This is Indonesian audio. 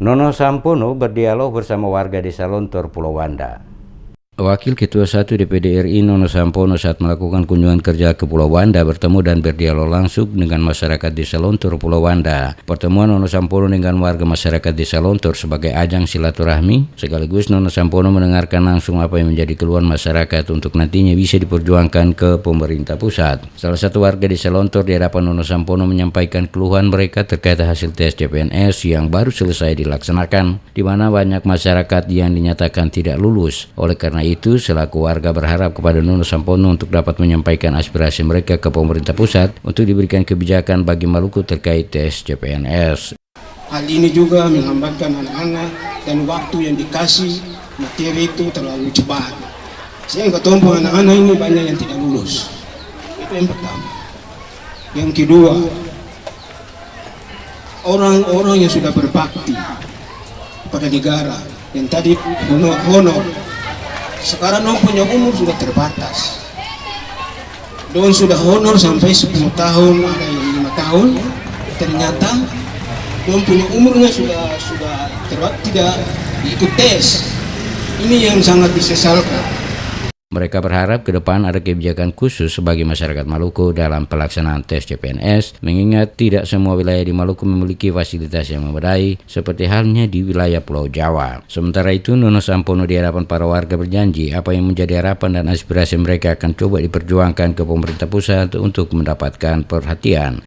Nono Sampono berdialog bersama warga Desa Lontor, Pulau Wanda. Wakil Ketua 1 DPD RI Nono Sampono saat melakukan kunjungan kerja ke Pulau Wanda bertemu dan berdialog langsung dengan masyarakat Desa Lontor, Pulau Wanda. Pertemuan Nono Sampono dengan warga masyarakat Desa Lontor sebagai ajang silaturahmi, sekaligus Nono Sampono mendengarkan langsung apa yang menjadi keluhan masyarakat untuk nantinya bisa diperjuangkan ke pemerintah pusat. Salah satu warga Desa Lontor di hadapan Nono Sampono menyampaikan keluhan mereka terkait hasil tes CPNS yang baru selesai dilaksanakan, di mana banyak masyarakat yang dinyatakan tidak lulus. Oleh karena itu, selaku warga berharap kepada Nono Sampono untuk dapat menyampaikan aspirasi mereka ke pemerintah pusat untuk diberikan kebijakan bagi Maluku terkait tes CPNS. Hal ini juga menghambatkan anak-anak dan waktu yang dikasih materi itu terlalu cepat. Sehingga ketemu anak-anak ini banyak yang tidak lulus. Itu yang pertama. Yang kedua, orang-orang yang sudah berbakti pada negara, yang tadi honor, sekarang dong punya umur sudah terbatas. Dong sudah honor sampai 10 tahun, ada yang 5 tahun. Ternyata dong punya umurnya sudah terbatas, tidak ikut tes. Ini yang sangat disesalkan. Mereka berharap ke depan ada kebijakan khusus bagi masyarakat Maluku dalam pelaksanaan tes CPNS, mengingat tidak semua wilayah di Maluku memiliki fasilitas yang memadai, seperti halnya di wilayah Pulau Jawa. Sementara itu, Nono Sampono di hadapan para warga berjanji apa yang menjadi harapan dan aspirasi mereka akan coba diperjuangkan ke pemerintah pusat untuk mendapatkan perhatian.